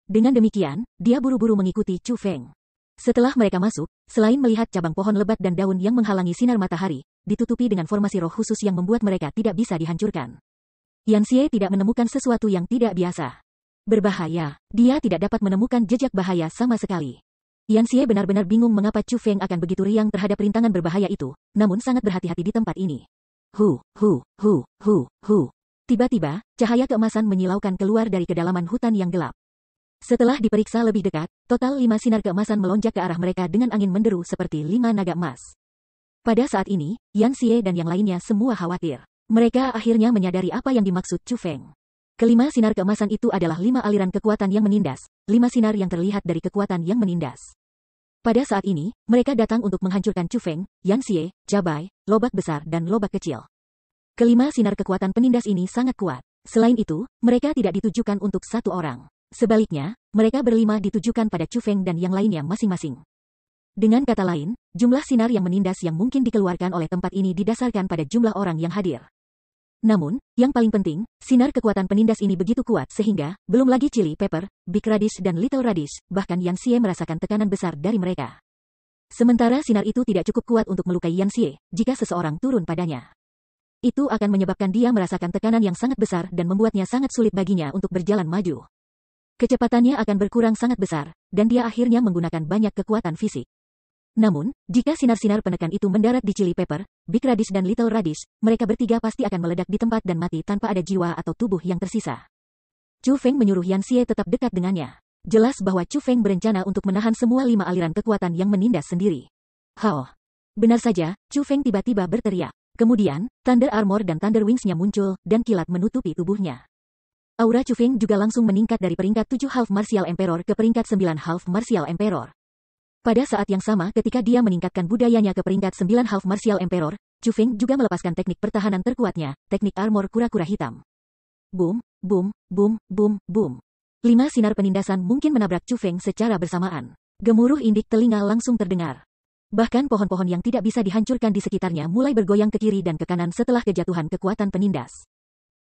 Dengan demikian, dia buru-buru mengikuti Chu Feng. Setelah mereka masuk, selain melihat cabang pohon lebat dan daun yang menghalangi sinar matahari, ditutupi dengan formasi roh khusus yang membuat mereka tidak bisa dihancurkan. Yan Xie tidak menemukan sesuatu yang tidak biasa. Berbahaya, dia tidak dapat menemukan jejak bahaya sama sekali. Yan Xie benar-benar bingung mengapa Chu Feng akan begitu riang terhadap rintangan berbahaya itu, namun sangat berhati-hati di tempat ini. Tiba-tiba, cahaya keemasan menyilaukan keluar dari kedalaman hutan yang gelap. Setelah diperiksa lebih dekat, total 5 sinar keemasan melonjak ke arah mereka dengan angin menderu seperti 5 naga emas. Pada saat ini, Yan Xie dan yang lainnya semua khawatir. Mereka akhirnya menyadari apa yang dimaksud Chu Feng. Kelima sinar keemasan itu adalah 5 aliran kekuatan yang menindas, 5 sinar yang terlihat dari kekuatan yang menindas. Pada saat ini, mereka datang untuk menghancurkan Chu Feng, Yan Xie, Cabai, lobak besar dan lobak kecil. Kelima sinar kekuatan penindas ini sangat kuat. Selain itu, mereka tidak ditujukan untuk satu orang. Sebaliknya, mereka berlima ditujukan pada Chu Feng dan yang lainnya masing-masing. Dengan kata lain, jumlah sinar yang menindas yang mungkin dikeluarkan oleh tempat ini didasarkan pada jumlah orang yang hadir. Namun, yang paling penting, sinar kekuatan penindas ini begitu kuat sehingga, belum lagi Chili Pepper, Big Radish dan Little Radish, bahkan Yan Xie merasakan tekanan besar dari mereka. Sementara sinar itu tidak cukup kuat untuk melukai Yan Xie, jika seseorang turun padanya. Itu akan menyebabkan dia merasakan tekanan yang sangat besar dan membuatnya sangat sulit baginya untuk berjalan maju. Kecepatannya akan berkurang sangat besar, dan dia akhirnya menggunakan banyak kekuatan fisik. Namun, jika sinar-sinar penekan itu mendarat di Chili Pepper, Big Radish dan Little Radish, mereka bertiga pasti akan meledak di tempat dan mati tanpa ada jiwa atau tubuh yang tersisa. Chu Feng menyuruh Yan Xie tetap dekat dengannya. Jelas bahwa Chu Feng berencana untuk menahan semua 5 aliran kekuatan yang menindas sendiri. Hao! Benar saja, Chu Feng tiba-tiba berteriak. Kemudian, Thunder Armor dan Thunder Wings-nya muncul, dan kilat menutupi tubuhnya. Aura Chu Feng juga langsung meningkat dari peringkat 7 Half Martial Emperor ke peringkat 9 Half Martial Emperor. Pada saat yang sama ketika dia meningkatkan budayanya ke peringkat 9 Half Martial Emperor, Chu Feng juga melepaskan teknik pertahanan terkuatnya, teknik armor kura-kura hitam. Boom, boom, boom, boom, boom. 5 sinar penindasan mungkin menabrak Chu Feng secara bersamaan. Gemuruh indik telinga langsung terdengar. Bahkan pohon-pohon yang tidak bisa dihancurkan di sekitarnya mulai bergoyang ke kiri dan ke kanan setelah kejatuhan kekuatan penindas.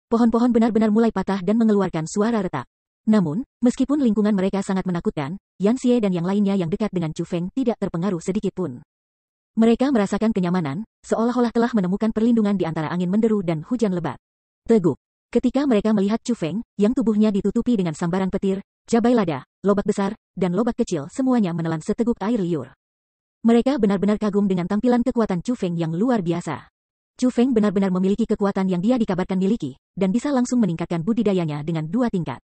Pohon-pohon benar-benar mulai patah dan mengeluarkan suara retak. Namun, meskipun lingkungan mereka sangat menakutkan, Yan Xie dan yang lainnya yang dekat dengan Chu Feng tidak terpengaruh sedikit pun. Mereka merasakan kenyamanan, seolah-olah telah menemukan perlindungan di antara angin menderu dan hujan lebat. Tegup. Ketika mereka melihat Chu Feng, yang tubuhnya ditutupi dengan sambaran petir, cabai lada, lobak besar, dan lobak kecil semuanya menelan seteguk air liur. Mereka benar-benar kagum dengan tampilan kekuatan Chu Feng yang luar biasa. Chu Feng benar-benar memiliki kekuatan yang dia dikabarkan miliki, dan bisa langsung meningkatkan budidayanya dengan 2 tingkat.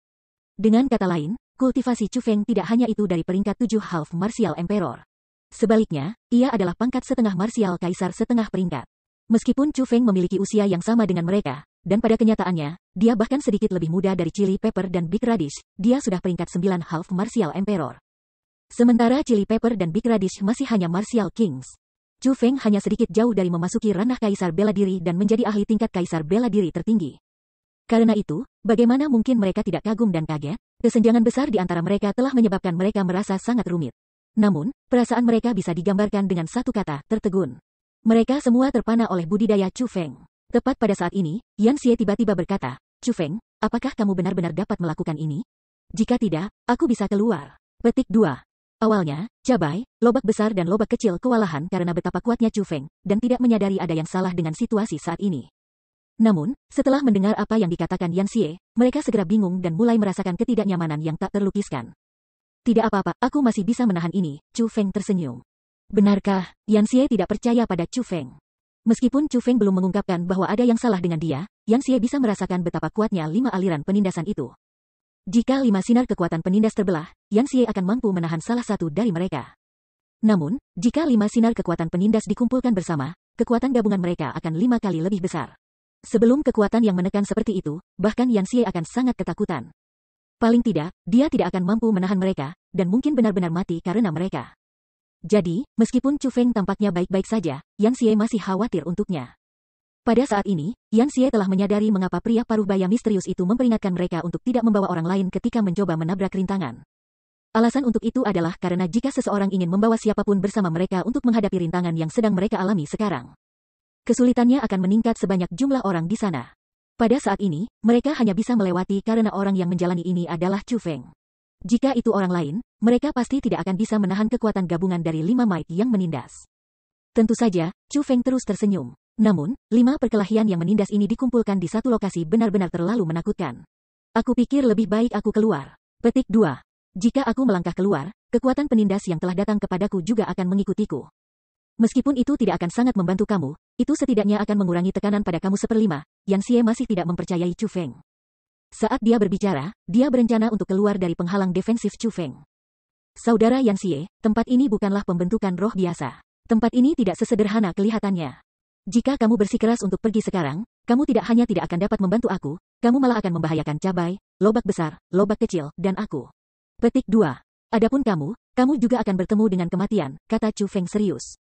Dengan kata lain, kultivasi Chu Feng tidak hanya itu dari peringkat 7 Half Martial Emperor. Sebaliknya, ia adalah pangkat setengah martial kaisar setengah peringkat. Meskipun Chu Feng memiliki usia yang sama dengan mereka, dan pada kenyataannya, dia bahkan sedikit lebih muda dari Chili Pepper dan Big Radish, dia sudah peringkat 9 Half Martial Emperor. Sementara Chili Pepper dan Big Radish masih hanya Martial Kings. Chu Feng hanya sedikit jauh dari memasuki ranah kaisar bela diri dan menjadi ahli tingkat kaisar bela diri tertinggi. Karena itu, bagaimana mungkin mereka tidak kagum dan kaget? Kesenjangan besar di antara mereka telah menyebabkan mereka merasa sangat rumit. Namun, perasaan mereka bisa digambarkan dengan satu kata, tertegun. Mereka semua terpana oleh budidaya Chu Feng. Tepat pada saat ini, Yan Xie tiba-tiba berkata, Chu Feng, apakah kamu benar-benar dapat melakukan ini? Jika tidak, aku bisa keluar. Petik 2. Awalnya, Cabai, Lobak Besar dan Lobak Kecil kewalahan karena betapa kuatnya Chu Feng, dan tidak menyadari ada yang salah dengan situasi saat ini. Namun, setelah mendengar apa yang dikatakan Yan Xie, mereka segera bingung dan mulai merasakan ketidaknyamanan yang tak terlukiskan. Tidak apa-apa, aku masih bisa menahan ini, Chu Feng tersenyum. Benarkah? Yan Xie tidak percaya pada Chu Feng. Meskipun Chu Feng belum mengungkapkan bahwa ada yang salah dengan dia, Yan Xie bisa merasakan betapa kuatnya 5 aliran penindasan itu. Jika 5 sinar kekuatan penindas terbelah, Yan Xie akan mampu menahan salah satu dari mereka. Namun, jika 5 sinar kekuatan penindas dikumpulkan bersama, kekuatan gabungan mereka akan 5 kali lebih besar. Sebelum kekuatan yang menekan seperti itu, bahkan Yan Xie akan sangat ketakutan. Paling tidak, dia tidak akan mampu menahan mereka, dan mungkin benar-benar mati karena mereka. Jadi, meskipun Chu Feng tampaknya baik-baik saja, Yan Xie masih khawatir untuknya. Pada saat ini, Yan Xie telah menyadari mengapa pria paruh baya misterius itu memperingatkan mereka untuk tidak membawa orang lain ketika mencoba menabrak rintangan. Alasan untuk itu adalah karena jika seseorang ingin membawa siapapun bersama mereka untuk menghadapi rintangan yang sedang mereka alami sekarang, kesulitannya akan meningkat sebanyak jumlah orang di sana. Pada saat ini, mereka hanya bisa melewati karena orang yang menjalani ini adalah Chu Feng. Jika itu orang lain, mereka pasti tidak akan bisa menahan kekuatan gabungan dari 5 might yang menindas. Tentu saja, Chu Feng terus tersenyum. Namun, 5 perkelahian yang menindas ini dikumpulkan di satu lokasi benar-benar terlalu menakutkan. Aku pikir lebih baik aku keluar. Petik 2. Jika aku melangkah keluar, kekuatan penindas yang telah datang kepadaku juga akan mengikutiku. Meskipun itu tidak akan sangat membantu kamu, itu setidaknya akan mengurangi tekanan pada kamu 1/5. Yan Xie masih tidak mempercayai Chu Feng. Saat dia berbicara, dia berencana untuk keluar dari penghalang defensif Chu Feng. Saudara Yan Xie, tempat ini bukanlah pembentukan roh biasa. Tempat ini tidak sesederhana kelihatannya. Jika kamu bersikeras untuk pergi sekarang, kamu tidak hanya tidak akan dapat membantu aku, kamu malah akan membahayakan Cabai, Lobak Besar, Lobak Kecil, dan aku. Petik 2. Adapun kamu juga akan bertemu dengan kematian, kata Chu Feng serius.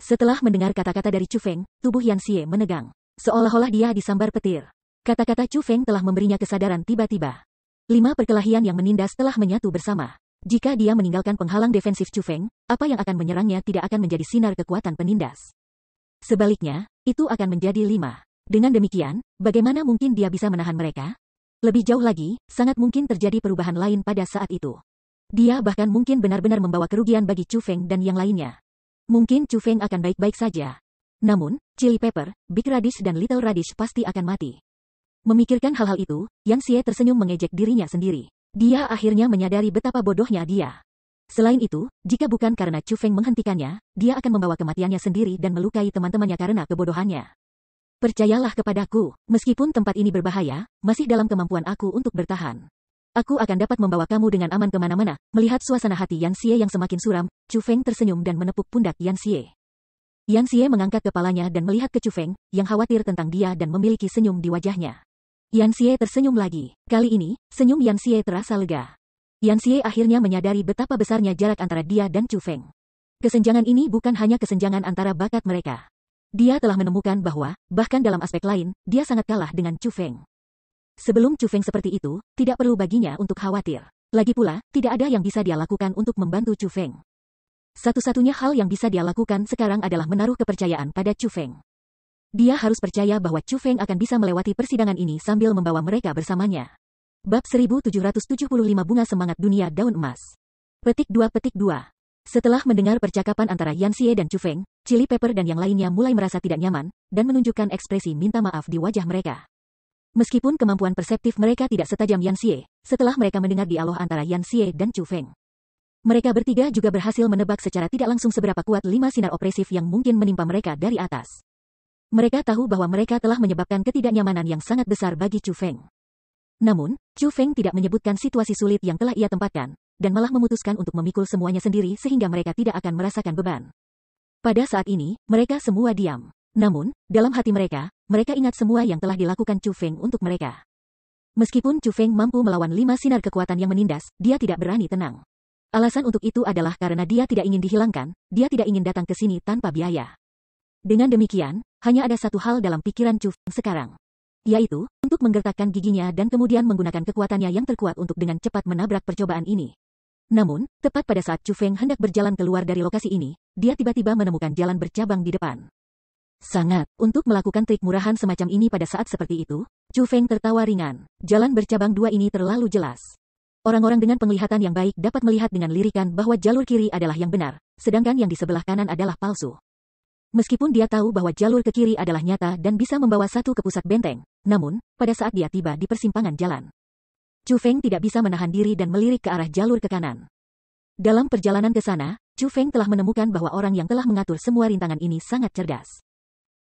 Setelah mendengar kata-kata dari Chu Feng, tubuh Yan Xie menegang. Seolah-olah dia disambar petir. Kata-kata Chu Feng telah memberinya kesadaran tiba-tiba. 5 perkelahian yang menindas telah menyatu bersama. Jika dia meninggalkan penghalang defensif Chu Feng, apa yang akan menyerangnya tidak akan menjadi sinar kekuatan penindas. Sebaliknya, itu akan menjadi 5. Dengan demikian, bagaimana mungkin dia bisa menahan mereka? Lebih jauh lagi, sangat mungkin terjadi perubahan lain pada saat itu. Dia bahkan mungkin benar-benar membawa kerugian bagi Chu Feng dan yang lainnya. Mungkin Chu Feng akan baik-baik saja. Namun, Chili Pepper, Big Radish dan Little Radish pasti akan mati. Memikirkan hal-hal itu, Yan Xie tersenyum mengejek dirinya sendiri. Dia akhirnya menyadari betapa bodohnya dia. Selain itu, jika bukan karena Chu Feng menghentikannya, dia akan membawa kematiannya sendiri dan melukai teman-temannya karena kebodohannya. Percayalah kepadaku, meskipun tempat ini berbahaya, masih dalam kemampuan aku untuk bertahan. Aku akan dapat membawa kamu dengan aman kemana-mana. Melihat suasana hati Yan Xie yang semakin suram, Chu Feng tersenyum dan menepuk pundak Yan Xie. Yan Xie mengangkat kepalanya dan melihat ke Chu Feng, yang khawatir tentang dia dan memiliki senyum di wajahnya. Yan Xie tersenyum lagi. Kali ini, senyum Yan Xie terasa lega. Yan Xie akhirnya menyadari betapa besarnya jarak antara dia dan Chu Feng. Kesenjangan ini bukan hanya kesenjangan antara bakat mereka. Dia telah menemukan bahwa, bahkan dalam aspek lain, dia sangat kalah dengan Chu Feng. Sebelum Chu Feng seperti itu, tidak perlu baginya untuk khawatir. Lagi pula, tidak ada yang bisa dia lakukan untuk membantu Chu Feng. Satu-satunya hal yang bisa dia lakukan sekarang adalah menaruh kepercayaan pada Chu Feng. Dia harus percaya bahwa Chu Feng akan bisa melewati persidangan ini sambil membawa mereka bersamanya. Bab 1775 Bunga Semangat Dunia Daun Emas. Petik 2. Setelah mendengar percakapan antara Yan Xie dan Chu Feng, Chili Pepper dan yang lainnya mulai merasa tidak nyaman, dan menunjukkan ekspresi minta maaf di wajah mereka. Meskipun kemampuan perseptif mereka tidak setajam Yan Xie, setelah mereka mendengar dialog antara Yan Xie dan Chu Feng, mereka bertiga juga berhasil menebak secara tidak langsung seberapa kuat 5 sinar opresif yang mungkin menimpa mereka dari atas. Mereka tahu bahwa mereka telah menyebabkan ketidaknyamanan yang sangat besar bagi Chu Feng. Namun, Chu Feng tidak menyebutkan situasi sulit yang telah ia tempatkan, dan malah memutuskan untuk memikul semuanya sendiri sehingga mereka tidak akan merasakan beban. Pada saat ini, mereka semua diam. Namun, dalam hati mereka ingat semua yang telah dilakukan Chu Feng untuk mereka. Meskipun Chu Feng mampu melawan 5 sinar kekuatan yang menindas, dia tidak berani tenang. Alasan untuk itu adalah karena dia tidak ingin dihilangkan, dia tidak ingin datang ke sini tanpa biaya. Dengan demikian, hanya ada satu hal dalam pikiran Chu Feng sekarang. Yaitu, untuk menggertakkan giginya dan kemudian menggunakan kekuatannya yang terkuat untuk dengan cepat menabrak percobaan ini. Namun, tepat pada saat Chu Feng hendak berjalan keluar dari lokasi ini, dia tiba-tiba menemukan jalan bercabang di depan. Sangat, untuk melakukan trik murahan semacam ini pada saat seperti itu, Chu Feng tertawa ringan. Jalan bercabang 2 ini terlalu jelas. Orang-orang dengan penglihatan yang baik dapat melihat dengan lirikan bahwa jalur kiri adalah yang benar, sedangkan yang di sebelah kanan adalah palsu. Meskipun dia tahu bahwa jalur ke kiri adalah nyata dan bisa membawa satu ke pusat benteng, namun, pada saat dia tiba di persimpangan jalan, Chu Feng tidak bisa menahan diri dan melirik ke arah jalur ke kanan. Dalam perjalanan ke sana, Chu Feng telah menemukan bahwa orang yang telah mengatur semua rintangan ini sangat cerdas.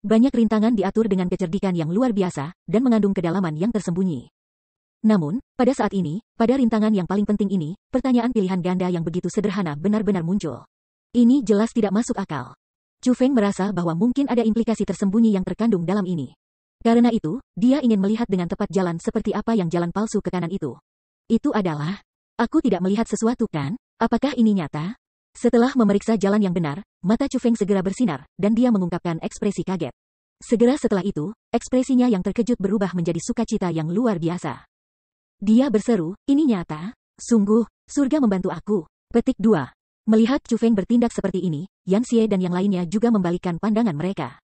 Banyak rintangan diatur dengan kecerdikan yang luar biasa, dan mengandung kedalaman yang tersembunyi. Namun, pada saat ini, pada rintangan yang paling penting ini, pertanyaan pilihan ganda yang begitu sederhana benar-benar muncul. Ini jelas tidak masuk akal. Chu Feng merasa bahwa mungkin ada implikasi tersembunyi yang terkandung dalam ini. Karena itu, dia ingin melihat dengan tepat jalan seperti apa yang jalan palsu ke kanan itu. Itu adalah, aku tidak melihat sesuatu kan? Apakah ini nyata? Setelah memeriksa jalan yang benar, mata Chu Feng segera bersinar, dan dia mengungkapkan ekspresi kaget. Segera setelah itu, ekspresinya yang terkejut berubah menjadi sukacita yang luar biasa. Dia berseru, ini nyata? Sungguh, surga membantu aku. Petik 2. Melihat Chu Feng bertindak seperti ini, Yan Xie dan yang lainnya juga membalikkan pandangan mereka.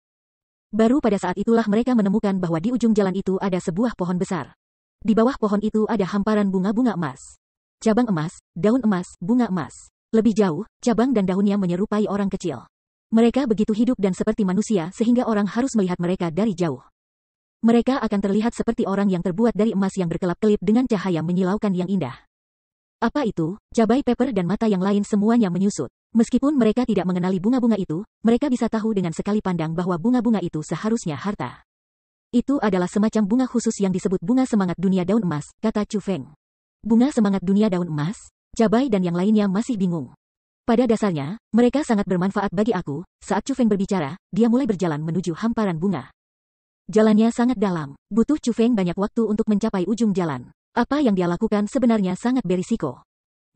Baru pada saat itulah mereka menemukan bahwa di ujung jalan itu ada sebuah pohon besar. Di bawah pohon itu ada hamparan bunga-bunga emas. Cabang emas, daun emas, bunga emas. Lebih jauh, cabang dan daunnya menyerupai orang kecil. Mereka begitu hidup dan seperti manusia sehingga orang harus melihat mereka dari jauh. Mereka akan terlihat seperti orang yang terbuat dari emas yang berkelap-kelip dengan cahaya menyilaukan yang indah. Apa itu? Cabai pepper dan mata yang lain semuanya menyusut. Meskipun mereka tidak mengenali bunga-bunga itu, mereka bisa tahu dengan sekali pandang bahwa bunga-bunga itu seharusnya harta. Itu adalah semacam bunga khusus yang disebut bunga semangat dunia daun emas, kata Chu Feng. Bunga semangat dunia daun emas? Cabai dan yang lainnya masih bingung. Pada dasarnya, mereka sangat bermanfaat bagi aku. Saat Chu Feng berbicara, dia mulai berjalan menuju hamparan bunga. Jalannya sangat dalam, butuh Chu Feng banyak waktu untuk mencapai ujung jalan. Apa yang dia lakukan sebenarnya sangat berisiko.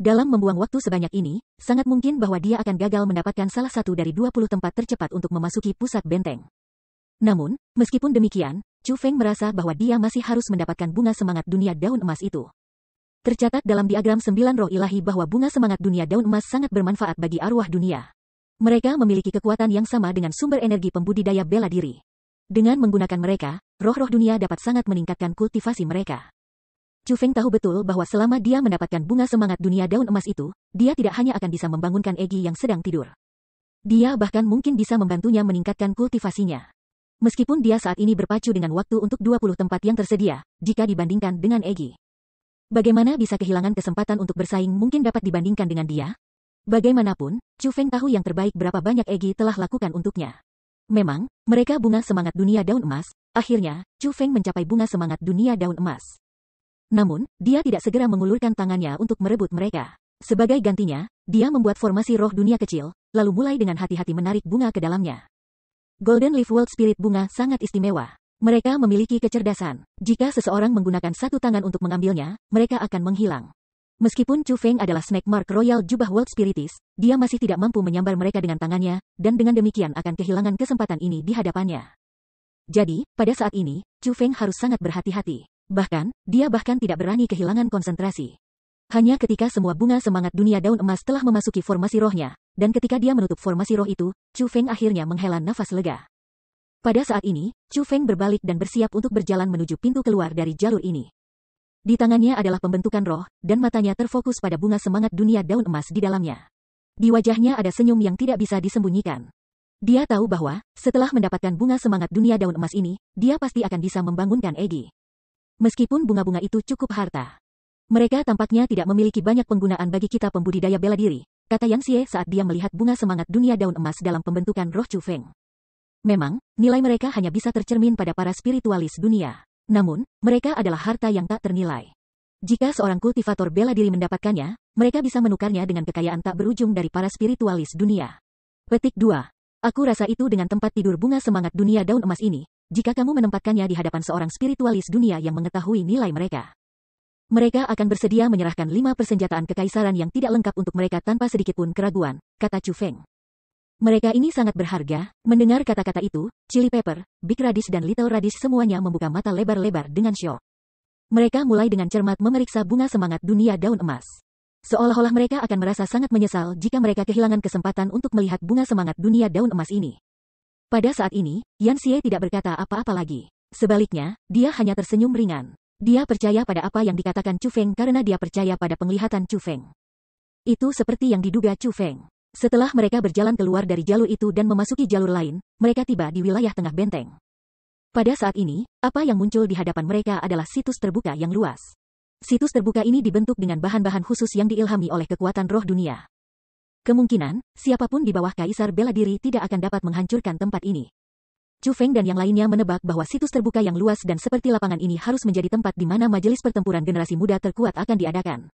Dalam membuang waktu sebanyak ini, sangat mungkin bahwa dia akan gagal mendapatkan salah satu dari 20 tempat tercepat untuk memasuki pusat benteng. Namun, meskipun demikian, Chu Feng merasa bahwa dia masih harus mendapatkan bunga semangat dunia daun emas itu. Tercatat dalam diagram 9 roh ilahi bahwa bunga semangat dunia daun emas sangat bermanfaat bagi arwah dunia. Mereka memiliki kekuatan yang sama dengan sumber energi pembudidaya bela diri. Dengan menggunakan mereka, roh-roh dunia dapat sangat meningkatkan kultivasi mereka. Chu Feng tahu betul bahwa selama dia mendapatkan bunga semangat dunia daun emas itu, dia tidak hanya akan bisa membangunkan Egi yang sedang tidur. Dia bahkan mungkin bisa membantunya meningkatkan kultivasinya. Meskipun dia saat ini berpacu dengan waktu untuk 20 tempat yang tersedia, jika dibandingkan dengan Egi. Bagaimana bisa kehilangan kesempatan untuk bersaing mungkin dapat dibandingkan dengan dia? Bagaimanapun, Chu Feng tahu yang terbaik berapa banyak Egi telah lakukan untuknya. Memang, mereka bunga semangat dunia daun emas, akhirnya, Chu Feng mencapai bunga semangat dunia daun emas. Namun, dia tidak segera mengulurkan tangannya untuk merebut mereka. Sebagai gantinya, dia membuat formasi roh dunia kecil, lalu mulai dengan hati-hati menarik bunga ke dalamnya. Golden Leaf World Spirit bunga sangat istimewa. Mereka memiliki kecerdasan. Jika seseorang menggunakan satu tangan untuk mengambilnya, mereka akan menghilang. Meskipun Chu Feng adalah Snake Mark Royal Jubah World Spiritis, dia masih tidak mampu menyambar mereka dengan tangannya, dan dengan demikian akan kehilangan kesempatan ini di hadapannya. Jadi, pada saat ini, Chu Feng harus sangat berhati-hati. Bahkan, dia tidak berani kehilangan konsentrasi. Hanya ketika semua bunga semangat dunia daun emas telah memasuki formasi rohnya, dan ketika dia menutup formasi roh itu, Chu Feng akhirnya menghela nafas lega. Pada saat ini, Chu Feng berbalik dan bersiap untuk berjalan menuju pintu keluar dari jalur ini. Di tangannya adalah pembentukan roh, dan matanya terfokus pada bunga semangat dunia daun emas di dalamnya. Di wajahnya ada senyum yang tidak bisa disembunyikan. Dia tahu bahwa, setelah mendapatkan bunga semangat dunia daun emas ini, dia pasti akan bisa membangunkan Egi. Meskipun bunga-bunga itu cukup harta. Mereka tampaknya tidak memiliki banyak penggunaan bagi kita pembudidaya bela diri, kata Yan Xie saat dia melihat bunga semangat dunia daun emas dalam pembentukan roh Chu Feng. Memang, nilai mereka hanya bisa tercermin pada para spiritualis dunia. Namun, mereka adalah harta yang tak ternilai. Jika seorang kultivator bela diri mendapatkannya, mereka bisa menukarnya dengan kekayaan tak berujung dari para spiritualis dunia. Petik 2. Aku rasa itu dengan tempat tidur bunga semangat dunia daun emas ini, jika kamu menempatkannya di hadapan seorang spiritualis dunia yang mengetahui nilai mereka. Mereka akan bersedia menyerahkan 5 persenjataan kekaisaran yang tidak lengkap untuk mereka tanpa sedikitpun keraguan, kata Chu Feng. Mereka ini sangat berharga. Mendengar kata-kata itu, Chili Pepper, Big Radish dan Little Radish semuanya membuka mata lebar-lebar dengan syok. Mereka mulai dengan cermat memeriksa bunga semangat dunia daun emas. Seolah-olah mereka akan merasa sangat menyesal jika mereka kehilangan kesempatan untuk melihat bunga semangat dunia daun emas ini. Pada saat ini, Yan Xie tidak berkata apa-apa lagi. Sebaliknya, dia hanya tersenyum ringan. Dia percaya pada apa yang dikatakan Chu Feng karena dia percaya pada penglihatan Chu Feng. Itu seperti yang diduga Chu Feng. Setelah mereka berjalan keluar dari jalur itu dan memasuki jalur lain, mereka tiba di wilayah tengah benteng. Pada saat ini, apa yang muncul di hadapan mereka adalah situs terbuka yang luas. Situs terbuka ini dibentuk dengan bahan-bahan khusus yang diilhami oleh kekuatan roh dunia. Kemungkinan, siapapun di bawah Kaisar Bela Diri tidak akan dapat menghancurkan tempat ini. Chu Feng dan yang lainnya menebak bahwa situs terbuka yang luas dan seperti lapangan ini harus menjadi tempat di mana majelis pertempuran generasi muda terkuat akan diadakan.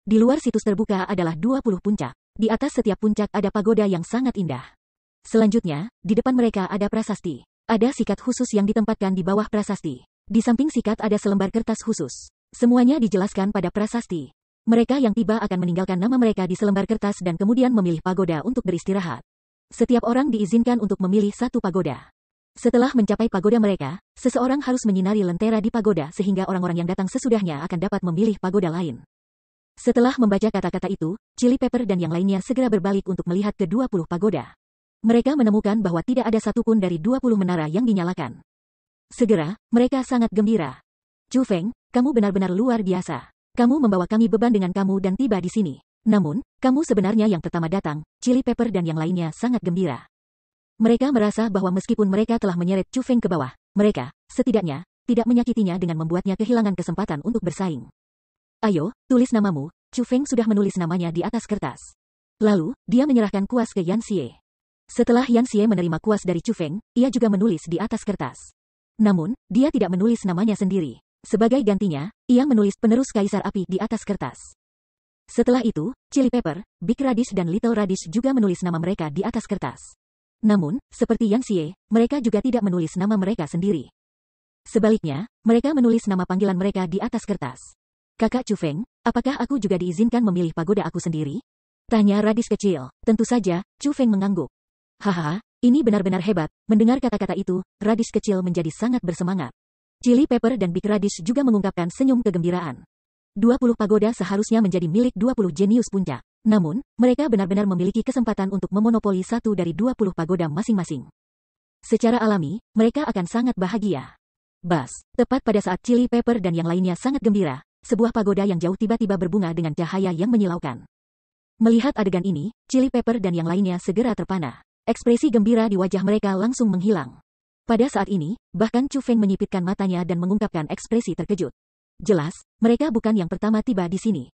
Di luar situs terbuka adalah 20 puncak. Di atas setiap puncak ada pagoda yang sangat indah. Selanjutnya, di depan mereka ada prasasti. Ada sikat khusus yang ditempatkan di bawah prasasti. Di samping sikat ada selembar kertas khusus. Semuanya dijelaskan pada prasasti. Mereka yang tiba akan meninggalkan nama mereka di selembar kertas dan kemudian memilih pagoda untuk beristirahat. Setiap orang diizinkan untuk memilih satu pagoda. Setelah mencapai pagoda mereka, seseorang harus menyinari lentera di pagoda sehingga orang-orang yang datang sesudahnya akan dapat memilih pagoda lain. Setelah membaca kata-kata itu, Chili Pepper dan yang lainnya segera berbalik untuk melihat ke 20 pagoda. Mereka menemukan bahwa tidak ada satupun dari 20 menara yang dinyalakan. Segera, mereka sangat gembira. Chu Feng, kamu benar-benar luar biasa. Kamu membawa kami beban dengan kamu dan tiba di sini. Namun, kamu sebenarnya yang pertama datang. Chili Pepper dan yang lainnya sangat gembira. Mereka merasa bahwa meskipun mereka telah menyeret Chu Feng ke bawah, mereka, setidaknya, tidak menyakitinya dengan membuatnya kehilangan kesempatan untuk bersaing. Ayo, tulis namamu. Chu Feng sudah menulis namanya di atas kertas. Lalu, dia menyerahkan kuas ke Yan Xie. Setelah Yan Xie menerima kuas dari Chu Feng, ia juga menulis di atas kertas. Namun, dia tidak menulis namanya sendiri. Sebagai gantinya, ia menulis penerus Kaisar Api di atas kertas. Setelah itu, Chili Pepper, Big Radish dan Little Radish juga menulis nama mereka di atas kertas. Namun, seperti Yan Xie, mereka juga tidak menulis nama mereka sendiri. Sebaliknya, mereka menulis nama panggilan mereka di atas kertas. Kakak Chu Feng, apakah aku juga diizinkan memilih pagoda aku sendiri? Tanya Radish kecil. Tentu saja, Chu Feng mengangguk. Haha, ini benar-benar hebat. Mendengar kata-kata itu, Radish kecil menjadi sangat bersemangat. Chili Pepper dan Big Radish juga mengungkapkan senyum kegembiraan. 20 pagoda seharusnya menjadi milik 20 jenius puncak. Namun, mereka benar-benar memiliki kesempatan untuk memonopoli satu dari 20 pagoda masing-masing. Secara alami, mereka akan sangat bahagia. Bas, tepat pada saat Chili Pepper dan yang lainnya sangat gembira, sebuah pagoda yang jauh tiba-tiba berbunga dengan cahaya yang menyilaukan. Melihat adegan ini, Chili Pepper dan yang lainnya segera terpana. Ekspresi gembira di wajah mereka langsung menghilang. Pada saat ini, bahkan Chu Feng menyipitkan matanya dan mengungkapkan ekspresi terkejut. Jelas, mereka bukan yang pertama tiba di sini.